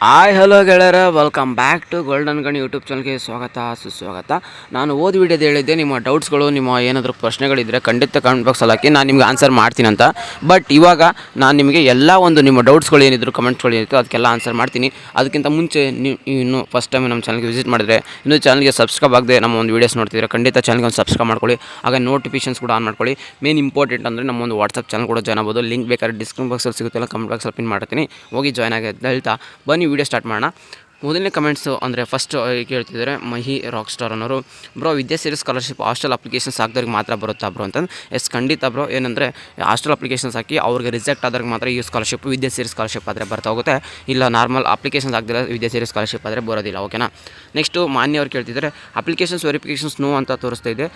Hi hello ಗೆಳೆಯರ, welcome back to golden ಗಣಿ YouTube ಚಾನಲ್ಗೆ ಸ್ವಾಗತ ಸುಸ್ವಾಗತ. ನಾನು ವಿಡಿಯೋದು ಹೇಳಿದ್ದೆ, ನಿಮ್ಮ ಡೌಟ್ಸ್ಗಳು, ನಿಮ್ಮ ಏನಾದರೂ ಪ್ರಶ್ನೆಗಳಿದ್ದರೆ ಖಂಡಿತ ಕಮೆಂಟ್ ಬಾಕ್ಸಲ್ಲಿ ಹಾಕಿ, ನಾನು ನಿಮ್ಗೆ ಆನ್ಸರ್ ಮಾಡ್ತೀನಿ ಅಂತ. ಬಟ್ ಇವಾಗ ನಾನು ನಿಮಗೆ ಎಲ್ಲ ನಿಮ್ಮ ಡೌಟ್ಸ್ಗಳು ಏನಿದ್ರು ಕಮೆಂಟ್ಸ್ಗಳು ಏನಿತ್ತು ಅದಕ್ಕೆಲ್ಲ ಆನ್ಸರ್ ಮಾಡ್ತೀನಿ. ಅದಕ್ಕಿಂತ ಮುಂಚೆ ನೀವು ಇನ್ನೂ ಫಸ್ಟ್ ಟೈಮ್ ನಮ್ಮ ಚಾನಲ್ಗೆ ವಿಸಿಟ್ ಮಾಡಿದರೆ, ಇನ್ನೂ ಚಾನಲ್ಗೆ ಸಬ್ಸ್ಕ್ರೈಬ್ ಆಗದೆ ನಮ್ಮ ಒಂದು ವೀಡಿಯೋಸ್ ನೋಡ್ತಿದ್ರೆ ಖಂಡಿತ ಚಾನಲ್ಗೆ ಒಂದು ಸಬ್ಸ್ಕ್ರೈಬ್ ಮಾಡ್ಕೊಳ್ಳಿ. ಹಾಗೆ ನೋಟಿಫಿಕೇಷನ್ಸ್ ಕೂಡ ಆನ್ ಮಾಡ್ಕೊಳ್ಳಿ. ಮೇನ್ ಇಂಪಾರ್ಟೆಂಟ್ ಅಂದರೆ ನಮ್ಮ ಒಂದು ವಾಟ್ಸಪ್ ಚಾನಲ್ ಕೂಡ ಜಾಯ್ನ್ ಆಗ್ಬೋದು. ಲಿಂಕ್ ಬೇಕಾದ್ರೆ ಡಿಸ್ಕ್ರಿಪ್ಷನ್ ಬಾಕ್ಸಲ್ಲಿ ಸಿಗುತ್ತೆಲ್ಲ, ಕಮೆಂಟ್ ಬಾಕ್ಸಲ್ಲಿ ಪಿನ್ ಮಾಡ್ತೀನಿ, ಹೋಗಿ ಜಾಯ್ನ್ ಆಗಿ ಹೇಳ್ತಾ ಬನ್ನಿ ವಿಡಿಯೋ ಸ್ಟಾರ್ಟ್ ಮಾಡೋಣ. ಮೊದಲನೇ ಕಮೆಂಟ್ಸು ಅಂದರೆ ಫಸ್ಟ್ ಕೇಳ್ತಿದ್ದಾರೆ ಮಹಿ ರಾಕ್ ಸ್ಟಾರ್ ಅನ್ನೋರು, bro Vidyasiri scholarship hostel applications ಹಾಕಿದವ್ರಿಗೆ ಮಾತ್ರ ಬರುತ್ತಾ ಬ್ರೋ ಅಂತಂದು. ಎಸ್ ಖಂಡಿತ ಬ್ರೋ. ಏನಂದರೆ ಹಾಸ್ಟೆಲ್ ಅಪ್ಲಿಕೇಶನ್ಸ್ ಹಾಕಿ ಅವ್ರಿಗೆ ರಿಜೆಕ್ಟ್ ಆದವ್ರಿಗೆ ಮಾತ್ರ ಈ ಸ್ಕಾಲರ್ಶಿಪ್ ವಿದ್ಯಾಸಿರಿ ಸ್ಕಾಲರ್ಶಿಪ್ ಆದರೆ ಬರ್ತಾ ಹೋಗುತ್ತೆ. ಇಲ್ಲ ನಾರ್ಮಲ್ ಅಪ್ಲಿಕೇಶನ್ಸ್ ಹಾಕಿದ್ರೆ ವಿದ್ಯಾಸಿರಿ ಸ್ಕಾಲರ್ಶಿಪ್ ಆದರೆ ಬರೋದಿಲ್ಲ. ಓಕೆನಾ. ನೆಕ್ಸ್ಟು ಮಾನ್ಯ ಅವ್ರು ಕೇಳ್ತಿದ್ದಾರೆ ಅಪ್ಲಿಕೇಶನ್ಸ್ ವೆರಿಫಿಕೇಷನ್ಸ್ ನೋ ಅಂತ ತೋರಿಸ್ತಾ ಇದೆ,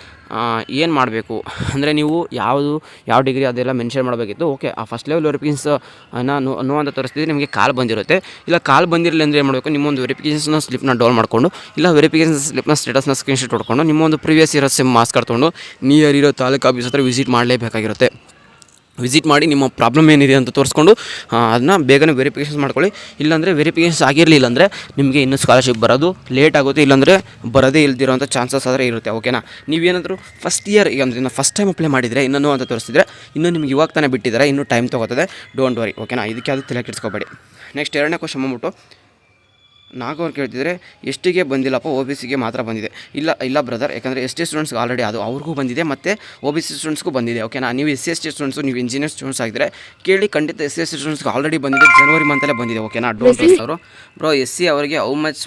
ಏನು ಮಾಡಬೇಕು ಅಂದರೆ ನೀವು ಯಾವ ಡಿಗ್ರಿ ಅದೆಲ್ಲ ಮೆನ್ಷನ್ ಮಾಡಬೇಕಿತ್ತು. ಓಕೆ, ಆ ಫಸ್ಟ್ ಲೆವೆಲ್ ವೆರಿಫಿಕೇಷನ್ಸ್ ನೋ ಅಂತ ತೋರಿಸ್ತಿದ್ರೆ ನಿಮಗೆ ಕಾಲ್ ಬಂದಿರುತ್ತೆ. ಇಲ್ಲ ಕಾಲ್ ಬಂದಿರಲಿಲ್ಲ ಅಂದರೆ ಏನು ಮಾಡಬೇಕು, ನಿಮ್ಮೊಂದು ವೆರಿಫಿಕೇಷನ್ ಸ್ಲಿಪ್ನ ಡೌನ್ ಮಾಡಿಕೊಂಡು, ಇಲ್ಲ ವೆರಿಫಿಕೇಷನ್ ಸ್ಲಿಪ್ನ ಸ್ಟೇಟಸ್ನ ಸ್ಕ್ರೀನ್ಶಾಟ್ ಹೊಡ್ಕೊಂಡು, ನಿಮ್ಮೊಂದು ಪ್ರೀವಿಯಸ್ ಇರೋ ಸಿಮ್ ಮಾಸ್ಕ್ ತೊಗೊಂಡು ನಿಯರ್ ಇರೋ ತಾಲೂಕು ಆಫೀಸ್ ಹತ್ರ ವಿಸಿಟ್ ಮಾಡಲೇಬೇಕಾಗಿರುತ್ತೆ. ವಿಸಿಟ್ ಮಾಡಿ ನಿಮ್ಮ ಪ್ರಾಬ್ಲಮ್ ಏನಿದೆ ಅಂತ ತೋರಿಸ್ಕೊಂಡು ಅದನ್ನ ಬೇಗನೆ ವೆರಿಫಿಕೇಷನ್ಸ್ ಮಾಡ್ಕೊಳ್ಳಿ. ಇಲ್ಲಾಂದರೆ ವೆರಿಫಿಕೇಷನ್ಸ್ ಆಗಿರಲಿಲ್ಲ ಅಂದರೆ ನಿಮಗೆ ಇನ್ನೂ ಸ್ಕಾಲರ್ಶಿಪ್ ಬರೋದು ಲೇಟ್ ಆಗುತ್ತೆ, ಇಲ್ಲಾಂದರೆ ಬರೋದೇ ಇಲ್ದಿರೋಂಥ ಚಾನ್ಸಸ್ ಆದರೆ ಇರುತ್ತೆ. ಓಕೆನಾ. ನೀವೇನಾದರೂ ಫಸ್ಟ್ ಇಯರ್ ಈಗ ಅಂದರೆ ಫಸ್ಟ್ ಟೈಮ್ ಅಪ್ಲೈ ಮಾಡಿದರೆ ಇನ್ನೂ ಅಂತ ತೋರಿಸಿದ್ರೆ, ಇನ್ನೂ ನಿಮ್ಗೆ ಇವಾಗ ತಾನೇ ಬಿಟ್ಟಿದ್ದಾರೆ, ಇನ್ನೂ ಟೈಮ್ ತೊಗೋತದೆ. Don't worry. ಓಕೆನಾ. ಇದಕ್ಕೆ ಅದು ತಲೆ ಕೆಡಿಸ್ಕೋಬೇಡಿ. ನೆಕ್ಸ್ಟ್ ಎರಡನೇ ಕ್ವಶನ್ ಬಂದ್ಬಿಟ್ಟು ನಾಲ್ಕವ್ರು ಕೇಳ್ತಿದ್ರೆ ಎಷ್ಟಿಗೆ ಬಂದಿಲ್ಲಪ್ಪ, ಒ ಬಿ ಸಿಗೆ ಮಾತ್ರ ಬಂದಿದೆ. ಇಲ್ಲ ಬ್ರದರ್, ಯಾಕಂದರೆ ಎಸ್ ಟಿ ಸ್ಟೂಡೆಂಟ್ಸ್ಗೆ ಆಲ್ರೆಡಿ ಅದು ಅವ್ರಿಗೂ ಬಂದಿದೆ, ಮತ್ತು ಒ ಬಿ ಸಿ ಸ್ಟೂಡೆಂಟ್ಸ್ಗೂ ಬಂದಿದೆ. ಓಕೆನಾ. ನೀವು ಎಸ್ ಸಿ ಸ್ಟೂಡೆಂಟ್ಸು, ನೀವು ಇಂಜಿನಿಯರ್ ಸ್ಟೂಡೆಂಟ್ಸ್ ಆಗಿದ್ದರೆ ಕೇಳಿ, ಖಂಡಿತ ಎಸ್ ಸಿ ಸ್ಟೂಡೆಂಟ್ಸ್ಗೆ ಆಲ್ರೆಡಿ ಬಂದಿದೆ, ಜನವರಿ ಮಂತಲ್ಲೇ ಬಂದಿದೆ. ಓಕೆನಾ. ಡೋಂಟ್ ಅವರು ಬ್ರೋ ಎಸ್ ಸಿ ಅವರಿಗೆ ಹೌ ಮಚ್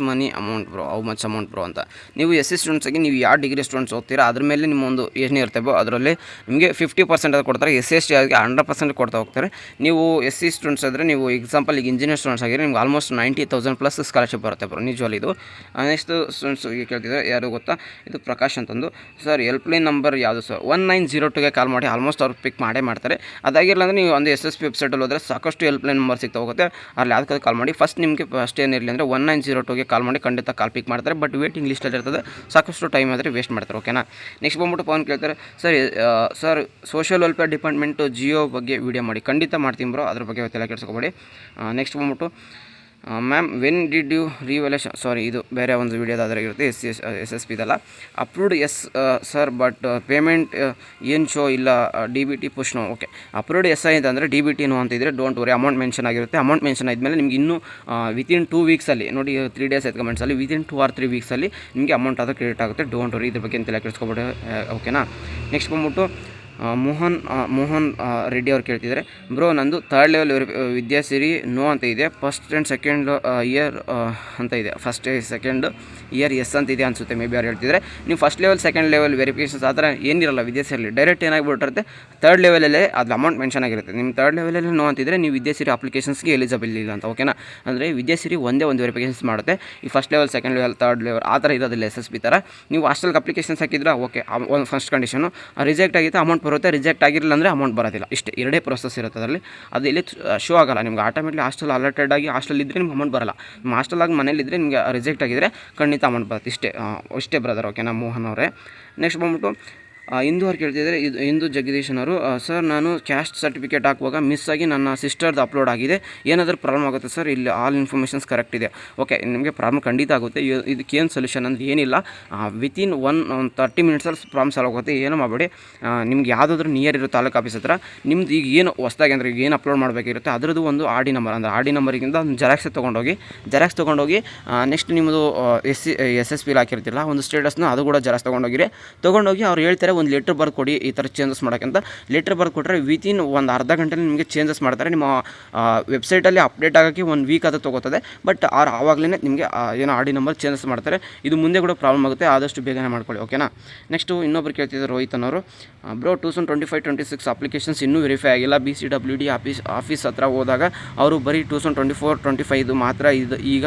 ಅಮೌಂಟ್ ಬ್ರೋ ಅಂತ. ನೀವು ಎಸ್ ಸಿ ಸ್ಟೂಡೆಂಟ್ಸಾಗಿ ನೀವು ಯಾವ ಡಿಗ್ರಿ ಸ್ಟೂಡೆಂಟ್ಸ್ ಓದ್ತೀರಾ ಅದ್ರ ಮೇಲೆ ನಿಮ್ಮೊಂದು ಏನೇ ಇರ್ತೇವೋ ಅದರಲ್ಲಿ ನಿಮಗೆ 50% ಕೊಡ್ತಾರೆ. ಎಸ್ ಸಿ ಎಸ್ ಟಿ ಆಗಿ 100% ಕೊಡ್ತಾ ಹೋಗ್ತಾರೆ. ನೀವು ಎಸ್ ಸಿ ಸ್ಟೂಡೆಂಟ್ಸ್ ಆದರೆ, ನೀವು ಎಕ್ಸಾಂಪಲ್ ಈಗ ಇಂಜಿನಿಯರ್ ಸ್ಟೂಡೆಂಟ್ಸ್ ಆಗಿದ್ರೆ ನಿಮ್ಗೆ ಆಲ್ಮೋಸ್ಟ್ 90,000 ಪ್ಲಸ್ ಸ್ಕಾಲರ್ಶಿಪ್ ಬರುತ್ತೆ ಬ್ರೋ, ನಿಜವಲ್ಲಿ ಇದು. ನೆಕ್ಸ್ಟ್ ಸ್ಟೂಡೆಂಟ್ಸ್ ಕೇಳ್ತಿದ್ದಾರೆ, ಯಾರು ಗೊತ್ತಾ, ಇದು ಪ್ರಕಾಶ್ ಅಂತಂದು. ಸರ್ ಹೆಲ್ಪ್ಲೈನ್ ನಂಬರ್ ಯಾವುದು ಸರ್? 1902ಗೆ ಕಾಲ್ ಮಾಡಿ, ಆಲ್ಮೋಸ್ಟ್ ಅವ್ರು ಪಿಕ್ ಮಾಡೇ ಮಾಡ್ತಾರೆ. ಅದಾಗಿರಲ್ಲ ಅಂದರೆ ನೀವು ಒಂದು SSP ವೆಬ್ಸೈಟಲ್ಲಿ ಹೋದರೆ ಸಾಕಷ್ಟು ಹೆಲ್ಪ್ಲೈನ್ ನಂಬರ್ ಸಿಗ್ತಾ ಹೋಗುತ್ತೆ, ಅಲ್ಲಿ ಯಾವ್ದಕ್ಕೆ ಕಾಲ್ ಮಾಡಿ. ಫಸ್ಟ್ ನಿಮಗೆ ಫಸ್ಟ್ ಏನಿರಲಿ ಅಂದರೆ 1902ಗೆ ಕಾಲ್ ಮಾಡಿ, ಖಂಡಿತ ಕಾಲ್ ಪಿಕ್ ಮಾಡ್ತಾರೆ. ಬಟ್ ವೇಟಿಂಗ್ ಲಿಸ್ಟಲ್ಲಿ ಇರ್ತದೆ, ಸಾಕಷ್ಟು ಟೈಮ್ ಆದರೆ ವೇಸ್ಟ್ ಮಾಡ್ತಾರೆ. ಓಕೆನಾ. ನೆಕ್ಸ್ಟ್ ಬಂದ್ಬಿಟ್ಟು ಪವನ್ ಕೇಳ್ತಾರೆ, sir social welfare department GO ಬಗ್ಗೆ ವೀಡಿಯೋ ಮಾಡಿ. ಖಂಡಿತ ಮಾಡ್ತೀನಿ ಬ್ರೋ, ಅದ್ರ ಬಗ್ಗೆ ತಲೆ ಕೆಡಿಸ್ಕೊಬೇಡಿ. ನೆಕ್ಸ್ಟ್ ಬಂದ್ಬಿಟ್ಟು ma'am when did you revaluation, sorry ಇದು ಬೇರೆ ಒಂದು ವೀಡಿಯೋದಾದರೆ ಇರುತ್ತೆ, SSP ಇದಲ್ಲ. Approved yes sir, but payment ಏನು ಶೋ ಇಲ್ಲ, DBT push no. Okay, approved yes ಆಯಿತು ಅಂದರೆ DBT ನೋ ಅಂತಿದ್ರೆ ಡೋಂಟ್ ವರಿ, ಅಮೌಂಟ್ ಮೆನ್ಷನ್ ಆಗಿರುತ್ತೆ. ಅಮೌಂಟ್ ಮೆನ್ಷನ್ ಆದಮೇಲೆ ನಿಮ್ಗೆ ಇನ್ನೂ ವಿತಿನ್ 2 ವೀಕ್ಸಲ್ಲಿ ನೋಡಿ, 3 ಡೇಸ್ ಆಯ್ತು ಕಮೆಂಟ್ಸಲ್ಲಿ, ವಿತಿನ್ 2 or 3 ವೀಕ್ಸಲ್ಲಿ ನಿಮಗೆ ಅಮೌಂಟ್ ಅದು ಕ್ರೆಡಿಟ್ ಆಗುತ್ತೆ. ಡೋಂಟ್ ವರಿ, ಇದ್ರ ಬಗ್ಗೆ ಎಂತೆಲ್ಲ ಕೇಳಿಸ್ಕೊಬೇಡಿ. ಓಕೆನಾ. ನೆಕ್ಸ್ಟ್ ಬಂದ್ಬಿಟ್ಟು ಮೋಹನ್ ರೆಡ್ಡಿ ಅವ್ರು ಕೇಳ್ತಿದ್ದಾರೆ, ಬ್ರೋ ನಂದು 3rd ಲೆವೆಲ್ ವಿದ್ಯಾಸಿರಿ ನೋ ಅಂತ ಇದೆ, ಫಸ್ಟ್ ಆ್ಯಂಡ್ ಸೆಕೆಂಡ್ ಇಯರ್ ಅಂತ ಇದೆ. ಫಸ್ಟ್ ಸೆಕೆಂಡ್ ಇಯರ್ ಎಸ್ ಅಂತ ಇದೆ ಅನಿಸುತ್ತೆ, ಮೇ ಬಿ ಅವ್ರು ಹೇಳ್ತಿದ್ದಾರೆ. ನೀವು first level second level verifications ಆ ಥರ ಏನಿರಲ್ಲ ವಿದ್ಯಾಸಿರಿಯಲ್ಲಿ, ಡೈರೆಕ್ಟ್ ಏನಾಗಿಬಿಟ್ಟಿರುತ್ತೆ 3rd ಲೆವೆಲಲ್ಲೇ ಅದು ಅಮೌಂಟ್ ಮೆನ್ಷನ್ ಆಗಿರುತ್ತೆ. ನಿಮ್ಮ 3rd ಲೆವೆಲಲ್ಲಿ ನೋ ಅಂತಿದ್ರೆ ನೀವು ವಿದ್ಯಾಸಿರಿ ಅಪ್ಲಿಕೇಶನ್ಸ್ಗೆ ಎಲಿಜಿಬಲ್ ಇಲ್ಲ ಅಂತ. ಓಕೆನಾ. ಅಂದರೆ ವಿದ್ಯಾಸಿರಿ ಒಂದೇ ಒಂದು ವೆರಿಫಿಕೇಷನ್ಸ್ ಮಾಡುತ್ತೆ. ಈ first level second level 3rd level ಆ ಥರ ಇರೋದಿಲ್ಲ. SSP ಥರ ನೀವು ಹಾಸ್ಟೆಲ್ಗೆ ಅಪ್ಲಿಕೇಶನ್ಸ್ ಹಾಕಿದ್ರೆ ಓಕೆ, ಒಂದು ಫಸ್ಟ್ ಕಂಡೀಷನು ರಿಜೆಕ್ಟ್ ಆಗಿತ್ತು ಅಮೌಂಟ್ ಬರುತ್ತೆ, ರಿಜೆಕ್ಟ್ ಆಗಿರಲಿಲ್ಲ ಅಂದರೆ ಅಮೌಂಟ್ ಬರೋದಿಲ್ಲ. ಇಷ್ಟೇ, ಎರಡೇ ಪ್ರೊಸೆಸ್ ಇರುತ್ತೆ ಅದರಲ್ಲಿ. ಅದು ಇಲ್ಲಿ ಶೋ ಆಗಲ್ಲ ನಿಮ್ಗೆ. ಆಟೋಮೆಟ್ಲಿ ಹಾಸ್ಟೆಲ್ ಅಲರ್ಟೆಡ್ ಆಗಿ ಹಾಸ್ಟೆಲ್ ಇದ್ದರೆ ನಿಮ್ಗೆ ಅಮೌಂಟ್ ಬರಲ್ಲ. ನಿಮ್ಮ ಹಾಸ್ಟೆಲಾಗಿ ಮನೇಲಿದ್ದರೆ ನಿಮಗೆ ರಿಜೆಕ್ಟ್ ಆಗಿದ್ದರೆ ಖಂಡಿತ ಅಮೌಂಟ್ ಬರುತ್ತೆ. ಇಷ್ಟೇ ಬ್ರದರ್. ಓಕೆನಾ. ಮೋಹನ್ ಅವರೇ. ನೆಕ್ಸ್ಟ್ ಬಂದ್ಬಿಟ್ಟು ಹಿಂದೂ ಅವ್ರು ಕೇಳ್ತಿದ್ದಾರೆ, ಇದು ಹಿಂದೂ ಜಗದೀಶನ್ ಅವರು, ಸರ್ ನಾನು ಕ್ಯಾಸ್ಟ್ ಸರ್ಟಿಫಿಕೇಟ್ ಹಾಕುವಾಗ ಮಿಸ್ ಆಗಿ ನನ್ನ ಸಿಸ್ಟರ್ದು ಅಪ್ಲೋಡ್ ಆಗಿದೆ, ಏನಾದರೂ ಪ್ರಾಬ್ಲಮ್ ಆಗುತ್ತೆ ಸರ್? ಇಲ್ಲಿ ಆಲ್ ಇನ್ಫಾರ್ಮೇಷನ್ಸ್ ಕರೆಕ್ಟ್ ಇದೆ. ಓಕೆ, ನಿಮಗೆ ಪ್ರಾಬ್ಲಮ್ ಖಂಡಿತ ಆಗುತ್ತೆ. ಇದಕ್ಕೇನು ಸೊಲ್ಯೂಷನ್ ಅಂದರೆ ಏನಿಲ್ಲ, ವಿತಿನ್ 30 ಮಿನಿಟ್ಸಲ್ಲಿ ಪ್ರಾಬ್ಲಮ್ ಸಾಲ್ವ್ ಆಗುತ್ತೆ. ಏನೂ ಮಾಡಬೇಡಿ. ನಿಮ್ಗೆ ಯಾವುದಾದ್ರೂ ನಿಯರ್ ಇರೋ ತಾಲೂಕು ಆಫೀಸ್ ಹತ್ರ ನಿಮ್ದು ಈಗ ಏನು ಹೊಸ್ದಾಗಿ ಅಂದರೆ ಈಗ ಏನು ಅಪ್ಲೋಡ್ ಮಾಡಬೇಕಿರುತ್ತೆ ಅದರದ್ದು ಒಂದು RD ನಂಬರ್, ಅಂದರೆ RD ನಂಬರಿಗಿಂತ ಒಂದು ಜೆರಾಕ್ಸ್ ತೊಗೊಂಡೋಗಿ ನೆಕ್ಸ್ಟ್ ನಿಮ್ಮದು SSP ಹಾಕಿರ್ತಿಲ್ಲ ಒಂದು ಸ್ಟೇಟಸ್ನ, ಅದು ಕೂಡ ಜೆರಾಕ್ಸ್ ತೊಗೊಂಡೋಗಿ ಅವ್ರು ಹೇಳ್ತಾರೆ ಒಂದು ಲೆಟ್ರ್ ಬರ್ದು ಕೊಡಿ ಈ ಥರ ಚೇಂಜಸ್ ಮಾಡೋಕ್ಕಂತ. ಲೆಟ್ರ್ ಬರ್ದು ಕೊಟ್ಟರೆ ವಿತಿನ್ ಒಂದು ಅರ್ಧ ಗಂಟೆಲಿ ನಿಮಗೆ ಚೇಂಜಸ್ ಮಾಡ್ತಾರೆ. ನಿಮ್ಮ ವೆಬ್ಸೈಟಲ್ಲಿ ಅಪ್ಡೇಟ್ ಆಗೋಕ್ಕೆ 1 ವೀಕ್ ಅದು ತೊಗೋತದೆ. ಬಟ್ ಆವಾಗಲೇ ನಿಮಗೆ ಏನೋ RD ನಂಬರ್ ಚೇಂಜಸ್ ಮಾಡ್ತಾರೆ. ಇದು ಮುಂದೆ ಕೂಡ ಪ್ರಾಬ್ಲಮ್ ಆಗುತ್ತೆ, ಆದಷ್ಟು ಬೇಗನೆ ಮಾಡ್ಕೊಳ್ಳಿ. ಓಕೆನಾ. ನೆಕ್ಸ್ಟು ಇನ್ನೊಬ್ರು ಕೇಳ್ತಿದ್ದಾರೆ, ರೋಹಿತ್ ಅನ್ನೋರು, ಬ್ರೋ 2025-26 ಅಪ್ಲಿಕೇಶನ್ಸ್ ಇನ್ನೂ ವೆರಿಫೈ ಆಗಿಲ್ಲ. BCWD ಆಫೀಸ್ ಹತ್ರ ಹೋದಾಗ ಅವರು ಬರೀ 2024-25 ಮಾತ್ರ ಇದು ಈಗ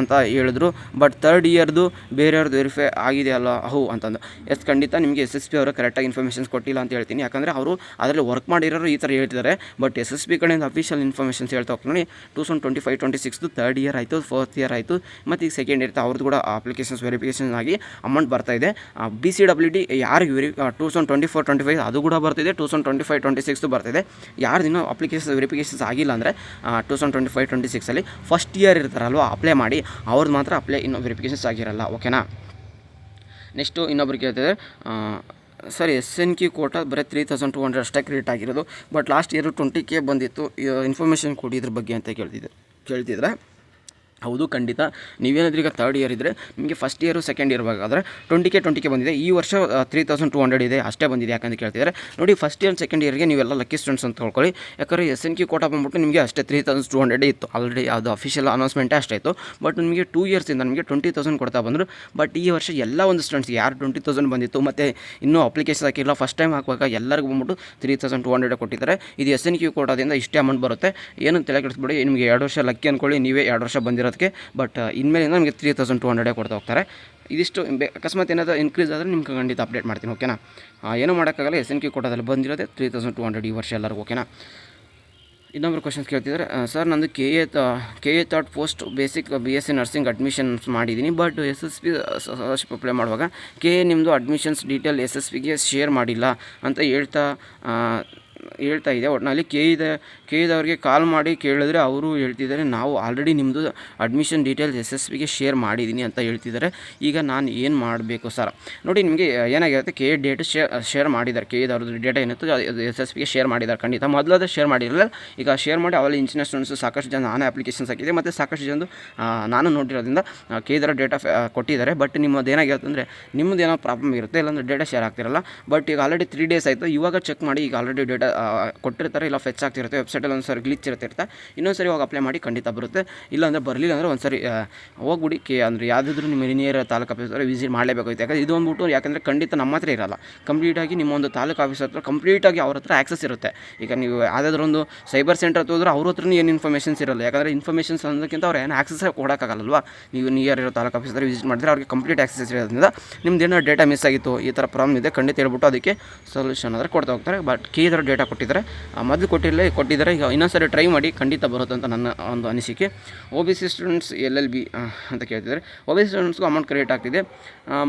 ಅಂತ ಹೇಳಿದ್ರು. ಬಟ್ 3rd ಇಯರ್ದು ಬೇರೆಯವ್ರದ್ದು ವೆರಿಫೈ ಆಗಿದೆಯಲ್ಲ ಹೌ ಅಂತಂದು. ಖಂಡಿತ ನಿಮಗೆ SSP SSB ಅವರು ಕರೆಕ್ಟಾಗಿ ಇನ್ಫಾರ್ಮೇಷನ್ಸ್ ಕೊಟ್ಟಿಲ್ಲ ಅಂತ ಹೇಳ್ತೀನಿ. ಯಾಕಂದರೆ ಅವರು ಅದರಲ್ಲಿ ವರ್ಕ್ ಮಾಡಿರೋರು ಈ ಥರ ಹೇಳ್ತಿದ್ದಾರೆ. ಬಟ್ SSB ಕಡೆಯಿಂದ ಅಫಿಷಿಯಲ್ ಇನ್ಫಾರ್ಮೇಷನ್ಸ್ ಹೇಳ್ತಾ ಹೋಗ್ತೀನಿ. 2025-26 ಥರ್ಡ್ ಇಯರ್ ಆಯಿತು, ಫೋರ್ತ್ ಇಯರ್ ಆಯಿತು, ಮತ್ತು ಈಗ ಸೆಕೆಂಡ್ ಇಯರ್ ಅವ್ರದ್ದು ಕೂಡ ಅಪ್ಲಿಕೇಶನ್ಸ್ ವೆರಿಫಿಕೇಷನ್ ಆಗಿ ಅಮೌಂಟ್ ಬರ್ತಾ ಇದೆ. BCWD ಯಾರಿಗೆ 2024-25 ಅದು ಕೂಡ ಬರ್ತಿದೆ, 2025-26 ಬರ್ತಿದೆ. ಯಾರು ಇನ್ನೂ ಅಪ್ಲಿಕೇಶನ್ಸ್ ವೆರಿಫಿಕೇಷನ್ಸ್ ಆಗಿಲ್ಲ ಅಂದರೆ 2025-26 ಫಸ್ಟ್ ಇಯರ್ ಇರ್ತಾರಲ್ವ ಅಪ್ಲೈ ಮಾಡಿ, ಅವ್ರದ್ದು ಮಾತ್ರ ಇನ್ನೂ ವೆರಿಫಿಕೇಷನ್ಸ್ ಆಗಿರಲ್ಲ. ಓಕೆನಾ. ನೆಕ್ಸ್ಟು ಇನ್ನೊಬ್ರು ಕೇಳ್ತಿದ್ದಾರೆ, ಸರ್ SNQ ಕೋಟಾ ಬರೀ 3200 ಅಷ್ಟೇ ಕ್ರಿಯೇಟ್ ಆಗಿರೋದು, ಬಟ್ ಲಾಸ್ಟ್ ಇಯರ್ 20K ಬಂದಿತ್ತು, ಇನ್ಫಾರ್ಮೇಷನ್ ಕೊಡಿ ಇದ್ರ ಬಗ್ಗೆ ಅಂತ ಕೇಳ್ತಿದ್ರೆ ಹೌದು, ಖಂಡಿತ. ನೀವೇನಾದ್ರೂ ಈಗ ಥರ್ಡ್ ಇಯರ್ ಇದ್ದರೆ ನಿಮಗೆ ಫಸ್ಟ್ ಇಯರು ಸೆಕೆಂಡ್ ಇಯರ್ ಬೇಕಾದರೆ 20K ಬಂದಿದೆ. ಈ ವರ್ಷ 3200 ಇದೆ ಅಷ್ಟೇ ಬಂದಿದೆ. ಯಾಕಂತ ಕೇಳ್ತಿದ್ದಾರೆ ನೋಡಿ, ಫಸ್ಟ್ ಇಯರ್ ಸೆಕೆಂಡ್ ಇಯರ್ಗೆ ನೀವೆಲ್ಲ ಲಕ್ಕಿ ಸ್ಟೂಡೆಂಟ್ಸ್ ಅಂತ ತೊಳ್ಕೊಳ್ಳಿ. ಯಾಕಂದರೆ SNQ ಕೋಟಾ ಬಂದ್ಬಿಟ್ಟು ನಿಮಗೆ ಅಷ್ಟೇ 3200 ಇತ್ತು ಆಲ್ರೆಡಿ, ಅದು ಅಫಿಷಿಯಲ್ ಅನೌನ್ಸ್ಮೆಂಟೇ ಅಷ್ಟೇ ಇತ್ತು. ಬಟ್ ನಿಮಗೆ 2 ಇಯರ್ಸಿಂದ ನಿಮಗೆ 20,000 ಕೊಡ್ತಾ ಬಂದರು. ಬಟ್ ಈ ವರ್ಷ ಎಲ್ಲ ಒಂದು ಸ್ಟೂಡೆಂಟ್ಸ್ಗೆ ಯಾರು 20,000 ಬಂದಿತ್ತು ಮತ್ತು ಇನ್ನೂ ಅಪ್ಲಿಕೇಶನ್ ಹಾಕಿಲ್ಲ, ಫಸ್ಟ್ ಟೈಮ್ ಹಾಕುವಾಗ ಎಲ್ಲರಿಗೂ ಬಂದ್ಬಿಟ್ಟು 3200 ಕೊಟ್ಟಿದ್ದಾರೆ. ಇದು SNQ ಕೋಟಾದಿಂದ ಇಷ್ಟೇ ಅಮೌಂಟ್ ಬರುತ್ತೆ. ಏನು ತಲೆ ಕೆಡಿಸ್ಬಿಡಿ, ನಿಮಗೆ 2 ವರ್ಷ ಲಕ್ಕಿ ಅಂದ್ಕೊಳ್ಳಿ, ನೀವೇ 2 ವರ್ಷ ಬಂದಿರೋದಕ್ಕೆ. ಬಟ್ ಇನ್ಮೇಲಿಂದ ನಮಗೆ 3200 ಕೊಡ್ತಾ ಹೋಗ್ತಾರೆ. ಇದಿಷ್ಟು ಅಕಸ್ಮಾತ್ ಏನಾದರೂ ಇನ್ಕ್ರೀಸ್ ಆದರೆ ನಿಮ್ಗೆ ಖಂಡಿತ ಅಪ್ಡೇಟ್ ಮಾಡ್ತೀನಿ. ಓಕೆನಾ. ಏನೂ ಮಾಡೋಕ್ಕಾಗಲ್ಲ, SNQ ಕೋಟಾದಲ್ಲಿ ಬಂದಿರೋದೆ 3200 ಈ ವರ್ಷ ಎಲ್ಲರಿಗೂ. ಓಕೆನಾ. ಇನ್ನೊಬ್ರು ಕ್ವಶನ್ಸ್ ಕೇಳ್ತಿದ್ದಾರೆ, ಸರ್ ನಂದು K A third post basic BSc nursing admissions ಮಾಡಿದ್ದೀನಿ. ಬಟ್ SSB ಸ್ಕಾಲರ್ಶಿಪ್ ಅಪ್ಲೈ ಮಾಡುವಾಗ ನಿಮ್ಮದು ಅಡ್ಮಿಷನ್ಸ್ ಡೀಟೇಲ್ SSBಗೆ ಶೇರ್ ಮಾಡಿಲ್ಲ ಅಂತ ಹೇಳ್ತಾ ಇದೆ. ಒಟ್ಟಿನಲ್ಲಿ ಕೆ ಕಾಲ್ ಮಾಡಿ ಕೇಳಿದ್ರೆ ಅವರು ಹೇಳ್ತಿದ್ದಾರೆ, ನಾವು ಆಲ್ರೆಡಿ ನಿಮ್ಮದು ಅಡ್ಮಿಷನ್ ಡೀಟೇಲ್ಸ್ SSBಗೆ ಶೇರ್ ಮಾಡಿದ್ದೀನಿ ಅಂತ ಹೇಳ್ತಿದ್ದಾರೆ. ಈಗ ನಾನು ಏನು ಮಾಡಬೇಕು ಸರ್? ನೋಡಿ, ನಿಮಗೆ ಏನಾಗಿರುತ್ತೆ, ಡೇಟ್ ಶೇರ್ ಮಾಡಿದ್ದಾರೆ. ಅವ್ರದ್ದು ಡೇಟಾ ಏನಿತ್ತು SSBಗೆ ಶೇರ್ ಮಾಡಿದ್ದಾರೆ. ಖಂಡಿತ ಮೊದಲಾದ ಶೇರ್ ಮಾಡಿರಲಿಲ್ಲ, ಈಗ ಶೇರ್ ಮಾಡಿ ಅವೆಲ್ಲ ಇಂಜಿನಿಯರ್ ಸ್ಟೂಡೆಂಟ್ಸು ಸಾಕಷ್ಟು ಜನ ನಾನೇ ಅಪ್ಲಿಕೇಶನ್ಸ್ ಹಾಕಿದೆ, ಮತ್ತು ಸಾಕಷ್ಟು ಜನದು ನಾನು ನೋಡಿರೋದ್ರಿಂದ ಡೇಟಾ ಕೊಟ್ಟಿದ್ದಾರೆ. ಬಟ್ ನಿಮ್ಮದು ಏನಾಗಿರುತ್ತೆ ಅಂದರೆ, ನಿಮ್ಮದು ಏನೋ ಪ್ರಾಬ್ಲಮ್ ಇರುತ್ತೆ, ಇಲ್ಲಾಂದರೆ ಡೇಟಾ ಶೇರ್ ಆಗ್ತಿರಲ್ಲ. ಬಟ್ ಈಗ ಆಲ್ರೆಡಿ 3 ಡೇಸ್ ಆಯಿತು, ಇವಾಗ ಚೆಕ್ ಮಾಡಿ, ಈಗ ಆಲ್ರೆಡಿ ಡೇಟಾ ಕೊಟ್ಟಿರ್ತಾರೆ, ಇಲ್ಲ ಫೆಚ್ ಆಗ್ತಿರುತ್ತೆ ವೆಬ್ಸೈಟಲ್ಲಿ. ಒಂದು ಸರಿ ಗ್ಲಿಚ್ ಇರುತ್ತೆ, ಇನ್ನೊಂದು ಸರಿ ಹೋಗಿ ಅಪ್ಲೈ ಮಾಡಿ, ಖಂಡಿತ ಬರುತ್ತೆ. ಇಲ್ಲಾಂದರೆ ಬರಲಿಲ್ಲ ಅಂದರೆ ಒಂದು ಸರಿ ಹೋಗ್ಬಿಡಿ ಅಂದರೆ ಯಾವುದಾದ್ರೂ ನಿಮ್ಮ ನಿಯರ್ ತಾಲೂಕು ಆಫೀಸ್ ಹತ್ರ ವಿಸಿಟ್ ಮಾಡಲೇಬೇಕಾಗುತ್ತೆ. ಯಾಕಂದರೆ ಇದು ಅಂದ್ಬಿಟ್ಟು, ಯಾಕಂದರೆ ಖಂಡಿತ ನಮ್ಮ ಹತ್ರ ಇರಲ್ಲ, ಕಂಪ್ಲೀಟಾಗಿ ನಿಮ್ಮ ಒಂದು ತಾಲೂಕು ಆಫೀಸ್ ಹತ್ರ ಕಂಪ್ಲೀಟಾಗಿ ಅವ್ರ ಹತ್ರ ಆ್ಯಕ್ಸಸ್ ಇರುತ್ತೆ. ಈಗ ನೀವು ಯಾವುದಾದ್ರೂ ಒಂದು ಸೈಬರ್ ಸೆಂಟರ್ ಹತ್ರ ಹೋದ್ರೆ ಅವ್ರ ಹತ್ರನೂ ಏನು ಇನ್ಫಾರ್ಮೇಷನ್ಸ್ ಇರಲ್ಲ. ಯಾಕಂದರೆ ಇನ್ಫಾರ್ಮೇಷನ್ಸ್ ಅನ್ನೋದಕ್ಕಿಂತ ಅವ್ರು ಏನು ಆ್ಯಕ್ಸಸ್ ಕೊಡೋಕ್ಕಾಗಲ್ವಾ. ನೀವು ನಿಯರ್ ಇರೋ ತಾಲೂಕು ಆಫೀಸ್ ಹತ್ರ ವಿಸಿಟ್ ಮಾಡಿದ್ರೆ ಅವ್ರಿಗೆ ಕಂಪ್ಲೀಟ್ ಆ್ಯಕ್ಸಸ್ ಇರೋದ್ರಿಂದ ನಿಮ್ದು ಏನೋ ಡೇಟಾ ಮಿಸ್ ಆಗಿತ್ತು, ಈ ಥರ ಪ್ರಾಬ್ಲಮ್ ಇದೆ, ಖಂಡಿತ ಹೇಳ್ಬಿಟ್ಟು ಅದಕ್ಕೆ ಸೊಲ್ಯೂಷನ್ ಆದರೆ ಕೊಡ್ತಾ ಹೋಗ್ತಾರೆ. ಬಟ್ ಡೇಟಾ ಕೊಟ್ಟಿದ್ದಾರೆ, ಮೊದಲು ಕೊಟ್ಟಿದ್ದಾರೆ. ಈಗ ಇನ್ನೊಂದು ಟ್ರೈ ಮಾಡಿ, ಖಂಡಿತ ಬರುತ್ತೆ ಅಂತ ನನ್ನ ಒಂದು ಅನಿಸಿಕೆ. OBC ಸ್ಟೂಡೆಂಟ್ಸ್ LLB ಅಂತ ಕೇಳ್ತಿದ್ದಾರೆ. OBC ಸ್ಟೂಡೆಂಟ್ಸ್ಗೂ ಅಮೌಂಟ್ ಕ್ರಿಯೇಟ್ ಆಗ್ತಿದೆ.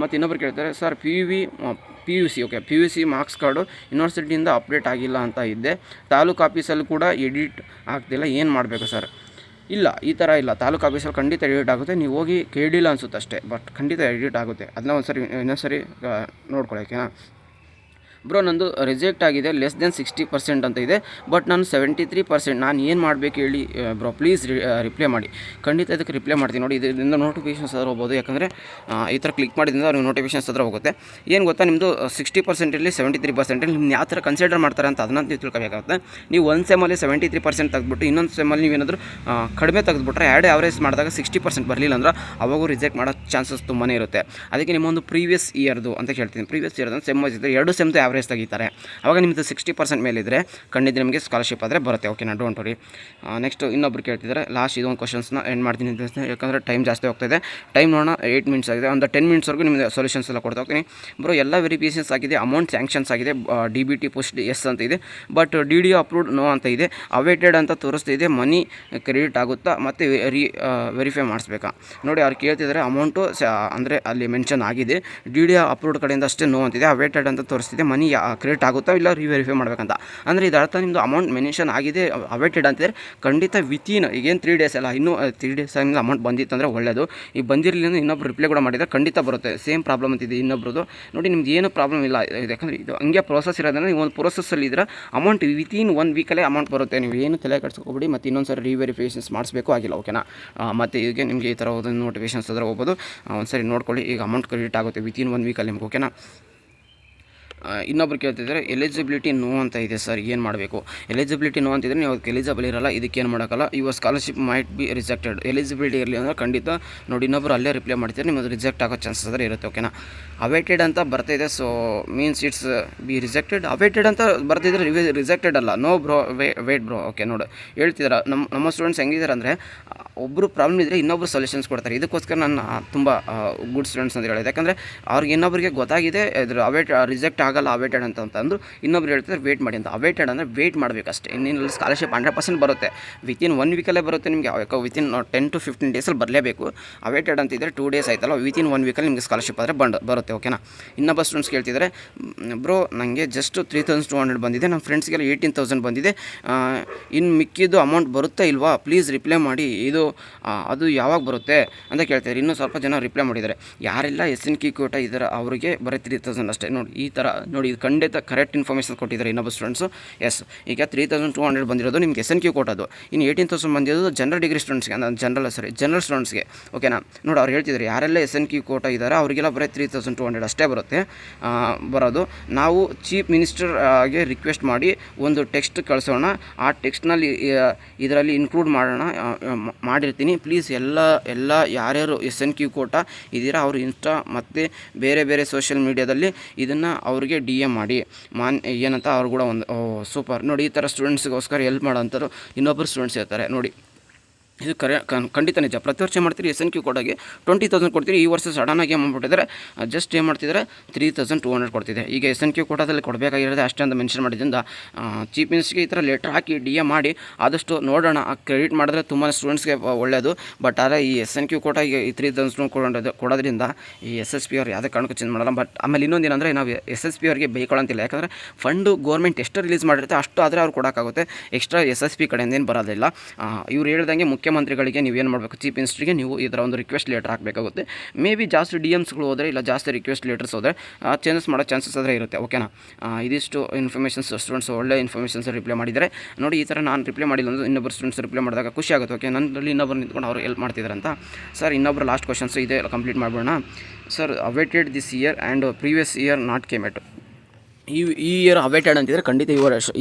ಮತ್ತು ಇನ್ನೊಬ್ರು ಕೇಳ್ತಾರೆ, ಸರ್ PUC ಮಾರ್ಕ್ಸ್ ಕಾರ್ಡು ಯೂನಿವರ್ಸಿಟಿಯಿಂದ ಅಪ್ಡೇಟ್ ಆಗಿಲ್ಲ ಅಂತ ಇದ್ದೆ, ತಾಲೂಕು ಆಫೀಸಲ್ಲಿ ಕೂಡ ಎಡಿಟ್ ಆಗ್ತಿಲ್ಲ, ಏನು ಮಾಡಬೇಕು ಸರ್? ಇಲ್ಲ, ಈ ಥರ ಇಲ್ಲ, ತಾಲೂಕು ಆಫೀಸಲ್ಲಿ ಖಂಡಿತ ಎಡಿಟ್ ಆಗುತ್ತೆ. ನೀವು ಹೋಗಿ ಕೇಳಿಲ್ಲ ಅನಿಸುತ್ತೆ ಅಷ್ಟೇ, ಬಟ್ ಖಂಡಿತ ಎಡಿಟ್ ಆಗುತ್ತೆ. ಅದನ್ನ ಇನ್ನೊಂದು ಸರಿ ನೋಡ್ಕೊಳ್ಳೋಕೆನಾ. ಬ್ರೋ, ನಂದು ರಿಜೆಕ್ಟ್ ಆಗಿದೆ, ಲೆಸ್ ದೆನ್ 60% ಅಂತ ಇದೆ, ಬಟ್ ನಾನು 73%. ನಾನು ಏನು ಮಾಡಬೇಕು ಹೇಳಿ ಬ್ರೋ, ಪ್ಲೀಸ್ ರಿಪ್ಲೈ ಮಾಡಿ. ಖಂಡಿತ ಇದಕ್ಕೆ ರಿಪ್ಲೈ ಮಾಡ್ತೀನಿ. ನೋಡಿ, ಇದರಿಂದ ನೋಟಿಫಿಕೇಷನ್ಸ್ ಹತ್ರ ಹೋಗ್ಬೋದು. ಯಾಕಂದರೆ ಈ ಥರ ಕ್ಲಿಕ್ ಮಾಡಿದ್ರಿಂದ ಅವ್ರಿಗೆ ನೋಟಿಫಿಕೇಷನ್ಸ್ ಹತ್ರ ಹೋಗುತ್ತೆ. ಏನು ಗೊತ್ತಾ, ನಿಮ್ಮದು 60% ಇರಲಿ 73% ನಿಮ್ಮ ಯಾವ ಥರ ಕನ್ಸಿಡರ್ ಮಾಡ್ತಾರೆ ಅಂತ ಅದನ್ನ ನೀವು ತಿಳ್ಕೊಬೇಕಾಗುತ್ತೆ. ನೀವು ಒಂದು ಸೆಮ್ಮಲ್ಲಿ 73% ತೆಗೆದುಬಿಟ್ಟು ಇನ್ನೊಂದು ಸೆಮ್ಮಲ್ಲಿ ನೀವೇನಾದರೂ ಕಡಿಮೆ ತೆಗೆದುಬಿಟ್ರೆ ಆ್ಯಾವರೇಜ್ ಮಾಡಿದಾಗ 60% ಬರಲಿಲ್ಲ ಅಂದ್ರೆ ಅವಾಗೂ ರಿಜೆಕ್ಟ್ ಮಾಡೋ ಚಾನ್ಸಸ್ ತುಂಬಾ ಇರುತ್ತೆ. ಅದಕ್ಕೆ ನಿಮ್ಮೊಂದು ಪ್ರೀವಿಯಸ್ ಇಯರ್ದು ಅಂತ ಹೇಳ್ತೀನಿ. ಪ್ರೀವಿಯಸ್ ಇಯರ್ ಅಂದರೆ ಸೆಮ್ ಇದ್ದರೆ 2 ಸೆಮ್ದು ಆವ್ರೇಜ್ ತೆಗಿತಾರೆ. ಆವಾಗ ನಿಮ್ಮದು 60% ಮೇಲಿದ್ದರೆ ಖಂಡಿತ ನಿಮಗೆ ಸ್ಕಾಲರ್ಶಿಪ್ ಆದರೆ ಬರುತ್ತೆ. ಓಕೆನಾ, ಡೋಂಟ್ ವರಿ. ನೆಕ್ಸ್ಟ್ ಇನ್ನೊಬ್ರು ಕೇಳ್ತಿದ್ದಾರೆ, ಲಾಸ್ಟ್ ಇದೊಂದು ಕ್ವಶನ್ಸ್ನ ಎಂಡ್ ಮಾಡ್ತೀನಿ ಅಂತ. ಯಾಕಂದರೆ ಟೈಮ್ ಜಾಸ್ತಿ ಹೋಗ್ತಾಯಿದೆ. ಟೈಮ್ ನೋಡೋಣ, 8 ಮಿನಿಟ್ಸ್ ಆಗಿದೆ. ಒಂದು 10 ಮಿನಿಟ್ಸ್ವರೆಗೂ ನಿಮಗೆ ಸೊಲ್ಯೂಷನ್ಸ್ ಎಲ್ಲ ಕೊಡ್ತಾ ಹೋಗ್ತೀನಿ. ಬ್ರೋ, ಎಲ್ಲ ವೆರಿಫಿಕೇಷನ್ಸ್ ಆಗಿದೆ, ಅಮೌಂಟ್ ಸ್ಯಾಂಕ್ಷನ್ಸ್ ಆಗಿದೆ, DBT ಪೋಸ್ಟ್ ಎಸ್ ಅಂತ ಇದೆ, ಬಟ್ DDO ಅಪ್ರೂವ್ಡ್ ನೋ ಅಂತ ಇದೆ, ಅವೇಟೆಡ್ ಅಂತ ತೋರಿಸ್ತಿದೆ, ಮನಿ ಕ್ರೆಡಿಟ್ ಆಗುತ್ತಾ ಮತ್ತು ವೆರಿಫೈ ಮಾಡಿಸ್ಬೇಕಾ? ನೋಡಿ, ಅವ್ರು ಕೇಳ್ತಿದ್ದಾರೆ, ಅಮೌಂಟು ಅಂದರೆ ಅಲ್ಲಿ ಮೆನ್ಷನ್ ಆಗಿದೆ, DDO ಅಪ್ರೂವ್ಡ್ ಕಡೆಯಿಂದ ಅಷ್ಟೇ ನೋ ಅಂತಿದೆ, ಅವೇಟೆಡ್ ಅಂತ ತೋರಿಸ್ತಿದೆ, ಮನಿ ಕ್ರೆಡಿಟ್ ಆಗುತ್ತಾ ಇಲ್ಲ ರಿವೆರಿಫೈ ಮಾಡಬೇಕಂತ. ಅಂದರೆ ಇದರ ಅರ್ಥ ನಿಮ್ಮದು ಅಮೌಂಟ್ ಮೆನ್ಷನ್ ಆಗಿದೆ, ಅವೇಟೆಡ್ ಅಂತಿದ್ರೆ ಖಂಡಿತ ವಿತಿನ್ ಈಗೇನು 3 ಡೇಸ್ ಅಲ್ಲ, ಇನ್ನೂ 3 ಡೇಸ್ ಆಗಿಂದ ಅಮೌಂಟ್ ಬಂದಿತ್ತು ಅಂದರೆ ಒಳ್ಳೆಯದು. ಈಗ ಬಂದಿರಲಿಲ್ಲ, ಇನ್ನೊಬ್ರು ರಿಪ್ಲೈ ಕೂಡ ಮಾಡಿದರೆ ಖಂಡಿತ ಬರುತ್ತೆ. ಸೇಮ್ ಪ್ರಾಬ್ಲಮ್ ಅಂತಿದೆ ಇನ್ನೊಬ್ರದ್ದು. ನೋಡಿ, ನಿಮ್ದು ಏನು ಪ್ರಾಬ್ಲಮ್ ಇಲ್ಲ, ಯಾಕಂದರೆ ಇದು ಹಂಗೆ ಪ್ರೋಸೆಸ್ ಇರೋದ್ರಿಂದ ನೀವು ಒಂದು ಪ್ರೋಸೆಸ್ಸಲ್ಲಿ ಇದ್ರೆ ಅಮೌಂಟ್ ವಿತಿನ್ 1 ವೀಕಲ್ಲೇ ಅಮೌಂಟ್ ಬರುತ್ತೆ. ನೀವು ಏನು ತಲೆ ಕೆಡಿಸ್ಕೊಬಿಡಿ, ಮತ್ತು ಇನ್ನೊಂದು ಸರಿ ರಿವೆರಿಫಿಕೇಷನ್ಸ್ ಮಾಡಿಸ್ಬೇಕು ಆಗಿಲ್ಲ. ಓಕೆನಾ. ಮತ್ತು ಈಗ ನಿಮಗೆ ಈ ಥರ ನೋಟಿಫಿಕೇಷನ್ಸ್ ಆದರೆ ಹೋಗ್ಬೋದು, ಒಂದು ಸರಿ ನೋಡ್ಕೊಳ್ಳಿ. ಈಗ ಅಮೌಂಟ್ ಕ್ರೆಡಿಟ್ ಆಗುತ್ತೆ ವಿತಿನ್ 1 ವೀಕಲ್ಲಿ ನಿಮ್ಗೆ. ಓಕೆನಾ. ಇನ್ನೊಬ್ರು ಕೇಳ್ತಿದ್ದಾರೆ ಎಲಿಜಿಬಿಲಿಟಿ ನೋ ಅಂತ ಇದೆ ಸರ್, ಏನು ಮಾಡಬೇಕು? ಎಲಿಜಿಬಿಲಿಟಿ ನೋ ಅಂತಿದ್ರೆ ನೀವು ಅದಕ್ಕೆ ಎಲಿಜಿಬಲ್ ಇರಲ್ಲ, ಇದಕ್ಕೇನು ಮಾಡೋಕ್ಕಲ್ಲ. Your scholarship might be rejected. Eligibility ಇರಲಿ ಅಂದರೆ ಖಂಡಿತ ನೋಡಿ ಇನ್ನೊಬ್ರು ಅಲ್ಲೇ ರಿಪ್ಲೈ ಮಾಡ್ತೀರಿ, ನಿಮ್ಮದು ರಿಜೆಕ್ಟ್ ಆಗೋ ಚಾನ್ಸಸ್ ಆದರೆ ಇರುತ್ತೆ. ಓಕೆನಾ? ಅವೇಟೆಡ್ ಅಂತ ಬರ್ತಾಯಿದೆ, so means it's be rejected. Awaited ಅಂತ ಬರ್ತಿದ್ರೆ ರಿಜೆಕ್ಟೆಡ್ ಅಲ್ಲ, no bro, wait bro. Okay, ನೋಡಿ ಹೇಳ್ತಿದ್ದಾರೆ ನಮ್ಮ ಸ್ಟೂಡೆಂಟ್ಸ್ ಹೆಂಗಿದ್ದಾರೆ ಅಂದರೆ ಒಬ್ಬರು ಪ್ರಾಬ್ಲಮ್ ಇದ್ದರೆ ಇನ್ನೊಬ್ರು ಸೊಲ್ಯೂಷನ್ಸ್ ಕೊಡ್ತಾರೆ. ಇದಕ್ಕೋಸ್ಕರ ನಾನು ತುಂಬ ಗುಡ್ ಸ್ಟೂಡೆಂಟ್ಸ್ ಅಂತ ಹೇಳಿದೆ, ಯಾಕಂದರೆ ಅವ್ರಿಗೆ ಇನ್ನೊಬ್ಬರಿಗೆ ಗೊತ್ತಾಗಿದೆ ಇದ್ರ ರಿಜೆಕ್ಟ್ ಆಗಲ್ಲ ಅವೇಟೆಡ್ ಅಂತಂದು ಇನ್ನೊಬ್ರು ಹೇಳ್ತಿದ್ರೆ ವೇಟ್ ಮಾಡಿ ಅಂತ. ಅವೇಟೆಡ್ ಅಂದರೆ ವೇಟ್ ಮಾಡಬೇಕಷ್ಟೇ. ಇನ್ನೇನು ಸ್ಕಾಲರ್ಶಿಪ್ 100% ಬರುತ್ತೆ, ವಿತಿನ್ 1 ವೀಕಲ್ಲೇ ಬರುತ್ತೆ ನಿಮಗೆ. ವಿತಿನ್ 10 to 15 ಡೇಸಲ್ಲಿ ಬರಲೇಬೇಕು. ಅವೇಟೆಡ್ ಅಂತಿದ್ರೆ 2 ಡೇಸ್ ಆಯ್ತಲ್ಲ, ವಿತಿನ್ 1 ವೀಕಲ್ಲಿ ನಿಮಗೆ ಸ್ಕಾಲರ್ಶಿಪ್ ಆದರೆ ಬರುತ್ತೆ. ಓಕೆನಾ? ಇನ್ನೊಬ್ಬ ಸ್ಟೂಡೆಂಟ್ಸ್ ಕೇಳ್ತಿದ್ದಾರೆ, ಬ್ರೋ ನನಗೆ ಜಸ್ಟ್ 3200 ಬಂದಿದೆ, ನಮ್ಮ ಫ್ರೆಂಡ್ಸ್ಗೆಲ್ಲ 18,000 ಬಂದಿದೆ, ಇನ್ನು ಮಿಕ್ಕಿದ್ದು ಅಮೌಂಟ್ ಬರುತ್ತಾ ಇಲ್ವಾ, ಪ್ಲೀಸ್ ರಿಪ್ಲೈ ಮಾಡಿ, ಅದು ಯಾವಾಗ ಬರುತ್ತೆ ಅಂತ ಕೇಳ್ತಾರೆ. ಇನ್ನೂ ಸ್ವಲ್ಪ ಜನ ರಿಪ್ಲೈ ಮಾಡಿದ್ದಾರೆ. ಯಾರೆಲ್ಲ SNQ ಕೋಟ ಇದ್ದಾರೆ ಅವರಿಗೆ ಬರೀ 3000 ಅಷ್ಟೇ. ನೋಡಿ ಈ ಥರ ನೋಡಿ, ಇದು ಖಂಡಿತ ಕರೆಕ್ಟ್ ಇನ್ಫಾರ್ಮೇಷನ್ ಕೊಟ್ಟಿದ್ದಾರೆ ಇನ್ನೊಬ್ಬ ಸ್ಟೂಡೆಂಟ್ಸು. ಎಸ್, ಈಗ 3200 ಬಂದಿರೋದು ನಿಮಗೆ SNQ ಕೋಟದು. ಇನ್ನು 18,000 ಬಂದಿರೋದು ಜನರಲ್ ಡಿಗ್ರಿ ಸ್ಟೂಡೆಂಟ್ಸ್ಗೆ, ಜನರಲ್ ಸ್ಟೂಡೆಂಟ್ಸ್ಗೆ. ಓಕೆನಾ? ನೋಡಿ ಅವ್ರು ಹೇಳ್ತಿದ್ದಾರೆ ಯಾರೆಲ್ಲ SNQ ಕೋಟ ಇದ್ದಾರೆ ಅವರಿಗೆಲ್ಲ ಬರೀ 3200 ಅಷ್ಟೇ ಬರೋದು. ನಾವು ಚೀಫ್ ಮಿನಿಸ್ಟರ್ಗೆ ರಿಕ್ವೆಸ್ಟ್ ಮಾಡಿ ಒಂದು ಟೆಕ್ಸ್ಟ್ ಕಳಿಸೋಣ, ಆ ಟೆಕ್ಸ್ಟ್ನಲ್ಲಿ ಇದರಲ್ಲಿ ಇನ್ಕ್ಲೂಡ್ ಮಾಡಿರ್ತೀನಿ. ಪ್ಲೀಸ್ ಎಲ್ಲ ಯಾರ್ಯಾರು SNQ ಕೋಟ ಇದ್ದೀರಾ ಅವರು ಇನ್ಸ್ಟಾ ಮತ್ತು ಬೇರೆ ಸೋಷಿಯಲ್ ಮೀಡಿಯಾದಲ್ಲಿ ಇದನ್ನು ಅವ್ರಿಗೆ DM ಮಾಡಿ ಏನಂತ ಅವ್ರು ಕೂಡ ಒಂದು ಸೂಪರ್. ನೋಡಿ ಈ ಥರ ಸ್ಟೂಡೆಂಟ್ಸ್ಗೋಸ್ಕರ ಹೆಲ್ಪ್ ಮಾಡೋಂಥವ್ರು ಇನ್ನೊಬ್ಬರು ಸ್ಟೂಡೆಂಟ್ಸ್ ಇರ್ತಾರೆ. ನೋಡಿ ಇದು ಖಂಡಿತ ನಿಜ. ಪ್ರತಿ ವರ್ಷ ಮಾಡ್ತೀರಿ SNQ ಕೋಟಾಗೆ 20,000 ಕೊಡ್ತೀರಿ. ಈ ವರ್ಷ ಸಡನ್ನಾಗಿ ಏನು ಮಾಡ್ಬಿಟ್ಟಿದ್ದಾರೆ, ಜಸ್ಟ್ ಏನು ಮಾಡ್ತಿದ್ದಾರೆ 3200 ಕೊಡ್ತಿದೆ. ಈಗ SNQ ಕೋಟಾದಲ್ಲಿ ಕೊಡಬೇಕಾಗಿರೋದೇ ಅಷ್ಟೇ ಅಂತ ಮೆನ್ಷನ್ ಮಾಡಿದ್ರಿಂದ ಚೀಫ್ ಮಿನಿಸ್ಟ್ರಿಗೆ ಈ ಥರ ಲೆಟ್ರ್ ಹಾಕಿ DM ಮಾಡಿ ಆದಷ್ಟು ನೋಡೋಣ. ಕ್ರೆಡಿಟ್ ಮಾಡಿದ್ರೆ ತುಂಬ ಸ್ಟೂಡೆಂಟ್ಸ್ಗೆ ಒಳ್ಳೆಯದು. ಬಟ್ ಆದರೆ ಈ SNQ ಕೋಟಾಗೆ ಈ 3000 ಕೊಡೋದ್ರಿಂದ ಈ SSP ಅವ್ರು ಯಾವುದೇ ಕಾರಣಕ್ಕೂ ಚೇಂಜ್ ಮಾಡಲ್ಲ. ಬಟ್ ಆಮೇಲೆ ಇನ್ನೊಂದು ಏನಂದರೆ ನಾವು SSP ಅವ್ರಿಗೆ ಬೈಕೊಳ್ಳೋಂತಿಲ್ಲ, ಯಾಕಂದರೆ ಫಂಡು ಗೋರ್ಮೆಂಟ್ ಎಷ್ಟು ರಿಲೀಸ್ ಮಾಡಿರುತ್ತೆ ಅಷ್ಟು ಆದರೆ ಅವ್ರು ಕೊಡೋಕ್ಕಾಗುತ್ತೆ. ಎಕ್ಸ್ಟ್ರಾ SSP ಕಡೆಯಿಂದ ಏನು ಬರೋದಿಲ್ಲ. ಇವ್ರು ಹೇಳ್ದಂಗೆ ಮುಖ್ಯಮಂತ್ರಿಗಳಿಗೆ ನೀವೇನು ಮಾಡಬೇಕು, ಚೀಫ್ ಮಿನಿಸ್ಟ್ರಿಗೆ ನೀವು ಈ ಥರ ಒಂದು ರಿಕ್ವೆಸ್ಟ್ ಲೆಟರ್ ಹಾಕಬೇಕಾಗುತ್ತೆ. ಮೇ ಬಿ ಜಾಸ್ತಿ DMಸ್ಗಳು ಹೋದರೆ ಇಲ್ಲ ಜಾಸ್ತಿ ರಿಕ್ವೆಸ್ಟ್ ಲೆಟರ್ಸ್ ಹೋದರೆ ಚೇಂಜಸ್ ಮಾಡೋ ಚಾನ್ಸಸ್ ಆದರೆ ಇರುತ್ತೆ. ಓಕೆನಾ? ಇದಿಷ್ಟು ಇನ್ಫಾರ್ಮೇಷನ್ಸ್ ಸ್ಟೂಡೆಂಟ್ಸ್ ಒಳ್ಳೆ ಇನ್ಫಾರ್ಮೇಷನ್ಸ್ ರಿಪ್ಲೈ ಮಾಡಿದ್ದಾರೆ. ನೋಡಿ ಈ ಥರ ನಾನು ರಿಪ್ಲೈ ಮಾಡಿಲ್ಲ ಅಂದರೆ ಇನ್ನೊಬ್ಬರು ಸ್ಟೂಡೆಂಟ್ಸ್ ರಿಪ್ಲೈ ಮಾಡಿದಾಗ ಖುಷಿ ಆಗುತ್ತೆ. ಓಕೆ, ನನ್ನಲ್ಲಿ ಇನ್ನೊಬ್ಬರು ನಿಂತ್ಕೊಂಡು ಅವರು ಹೆಲ್ಪ್ ಮಾಡ್ತಿದ್ದಾರೆ ಅಂತ. ಸರ್ ಇನ್ನೊಬ್ಬರು ಲಾಸ್ಟ್ ಕ್ವಶನ್ಸ್ ಇದೆ, ಕಂಪ್ಲೀಟ್ ಮಾಡ್ಬೋಣ. Sir awaited this year and previous year not came yet. ಈ ಇಯರ್ ಅವೇಟೆಡ್ ಅಂತಿದ್ರೆ ಖಂಡಿತ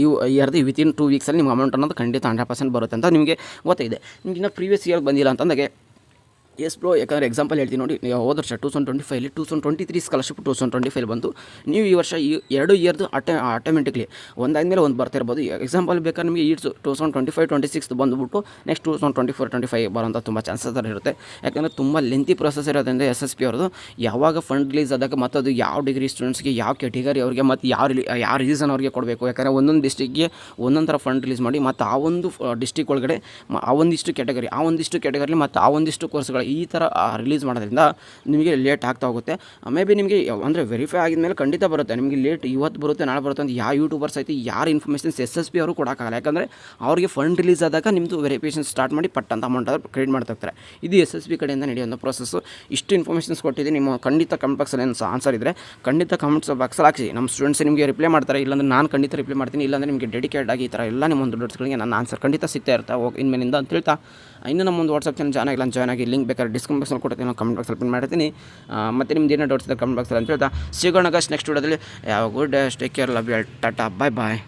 ಈ ಇಯರ್ದು ವಿತಿನ್ 2 ವೀಕ್ಸಲ್ಲಿ ನಿಮ್ಗೆ ಅಮೌಂಟ್ ಅನ್ನೋದು ಖಂಡಿತ 100% ಬರುತ್ತೆ ಅಂತ ನಿಮಗೆ ಗೊತ್ತಿದೆ. ನಿಮ್ಗೆ ಇನ್ನೂ ಪ್ರೀವಿಯಸ್ ಇಯರ್ ಬಂದಿಲ್ಲ ಅಂತಂದಾಗೆ ಎಸ್ ಬ್ರೋ, ಯಾಕಂದರೆ ಎಕ್ಸಾಂಪಲ್ ಹೇಳ್ತೀನಿ ನೋಡಿ, ಹೋದ ವರ್ಷ 2025 2023 ಸ್ಕಾಲರ್ಶಿಪ್ 2025 ಬಂತು. ನೀವು ಈ ವರ್ಷ ಈ 2 ಇಯರ್ದು ಆಟೋಮೆಟಿಕ್ಲಿ ಒಂದಾದ್ಮೇಲೆ ಒಂದು ಬರ್ತಿರ್ಬೋದು. ಎಕ್ಸಾಂಪಲ್ ಬೇಕಾದ್ರೆ ನಿಮಗೆ ಈ 2025-26 ಬಂದುಬಿಟ್ಟು ನೆಕ್ಸ್ಟ್ 2024-25 ಬರೋಂಥ ತುಂಬ ಚಾನ್ಸಸ್ ಇರುತ್ತೆ. ಯಾಕಂದರೆ ತುಂಬ ಲೆಂತಿ ಪ್ರೊಸೆಸ್ ಇರೋದ್ರಿಂದ SSP ಅವ್ರದ್ದು ಯಾವಾಗ ಫಂಡ್ ರಿಲೀಸ್ ಆದಾಗ ಮತ್ತು ಅದು ಯಾವ ಡಿಗ್ರಿ ಸ್ಟೂಡೆಂಟ್ಸ್ಗೆ ಯಾವ ಕ್ಯಾಟಗರಿ ಅವ್ರಿಗೆ ಮತ್ತು ಯಾವ ರೀಸನ್ ಅವ್ರಿಗೆ ಕೊಡಬೇಕು. ಯಾಕಂದರೆ ಒಂದೊಂದು ಡಿಸ್ಟಿಕ್ಗೆ ಒಂದೊಂದು ಥರ ಫಂಡ್ ರಿಲೀಸ್ ಮಾಡಿ ಮತ್ತು ಆ ಒಂದು ಡಿಸ್ಟಿಕ್ ಒಳಗಡೆ ಆ ಒಂದಿಷ್ಟು ಕ್ಯಾಟಗರಿ ಮತ್ತು ಆ ಒಂದಿಷ್ಟು ಕೋರ್ಸ್ಗಳು ಈ ಥರ ರಿಲೀಸ್ ಮಾಡೋದ್ರಿಂದ ನಿಮಗೆ ಲೇಟ್ ಆಗ್ತಾ ಹೋಗುತ್ತೆ. ಮೇ ಬಿ ನಿಮಗೆ ಅಂದರೆ ವೆರಿಫೈ ಆಗಿದ್ಮೇಲೆ ಖಂಡಿತ ಬರುತ್ತೆ. ನಿಮಗೆ ಲೇಟ್ ಇವತ್ತು ಬರುತ್ತೆ ನಾಳೆ ಬರುತ್ತೆ ಅಂತ ಯಾವ ಯೂಟ್ಯೂಬರ್ಸ್ ಆಯಿತು ಯಾರು ಇನ್ಫಾರ್ಮೇಷನ್ಸ್ SSP ಅವರು ಕೊಡೋಕ್ಕಾಗಲ್ಲ. ಯಾಕಂದರೆ ಅವ್ರಿಗೆ ಫಂಡ್ ರಿಲೀಸ್ ಆದಾಗ ನಿಮ್ಮದು ವೆರಿಫಿಕೇಷನ್ ಸ್ಟಾರ್ಟ್ ಮಾಡಿ ಪಟ್ಟಂತ ಅಮೌಂಟ್ ಆದರೂ ಕ್ರೆಡಿಟ್ ಮಾಡ್ತಾ ಹೋಗ್ತಾರೆ. ಇದು SSP ಕಡೆಯಿಂದ ನಡೆಯುವಂಥ ಪ್ರೊಸೆಸ್ಸು. ಇಷ್ಟು ಇನ್ಫಾರ್ಮೇಷನ್ಸ್ ಕೊಟ್ಟಿದ್ದೀನಿ. ನಿಮ್ಮ ಖಂಡಿತ ಕಮೆಂಟ್ ಬಾಕ್ಸಲ್ಲಿ ಏನು ಆನ್ಸರ್ ಇದ್ದರೆ ಖಂಡಿತ ಕಮೆಂಟ್ಸ್ ಬಾಕ್ಸಲ್ಲಿ ಹಾಕಿ. ನಮ್ಮ ಸ್ಟೂಡೆಂಟ್ಸ್ ನಿಮಗೆ ರಿಪ್ಲೈ ಮಾಡ್ತಾರೆ, ಇಲ್ಲಾಂದರೆ ನಾನು ಖಂಡಿತ ರಿಪ್ಲೈ ಮಾಡ್ತೀನಿ. ಇಲ್ಲಾಂದರೆ ನಿಮಗೆ ಡೆಡಿಕೇಟ್ ಆಗಿ ಈ ಥರ ಎಲ್ಲ ನಿಮ್ಮ ಒಂದು ಡೌಟ್ಸ್ಗಳಿಗೆ ನನ್ನ ಆನ್ಸರ್ ಖಂಡಿತ ಸಿಗ್ತಾ ಇರುತ್ತೆ ಇನ್ಮೇಲಿಂದ ಅಂತ ಹೇಳ್ತಾ, ಇನ್ನು ನಮ್ಮ ಒಂದು ವಾಟ್ಸಪ್ ಚಾನಲ್ ಜಾಯ್ನ್ ಆಗಿ ಲಿಂಕ್ ಬೇಕಾದ್ರೆ ಡಿಸ್ಕ್ರಿಪ್ಷನ್ ಬಾಕ್ಸಲ್ಲಿ ಕೊಡ್ತೀನಿ, ನಾನು ಕಮೆಂಟ್ ಬಾಕ್ಸಲ್ಲಿ ಪಿನ್ ಮಾಡ್ತೀನಿ. ಮತ್ತು ನಿಮ್ದು ಏನೋ ಡೌಟ್ಸ್ ಇದೆ ಕಮೆಂಟ್ ಬಾಕ್ಸಲ್ಲಿ ಅಂತ ಹೇಳ್ತಾ ಸಿಗೋಣ ನೆಕ್ಸ್ಟ್ ವಿಡಿಯೋದಲ್ಲಿ. ಯಾವ good take care, love you all, tata, bye bye.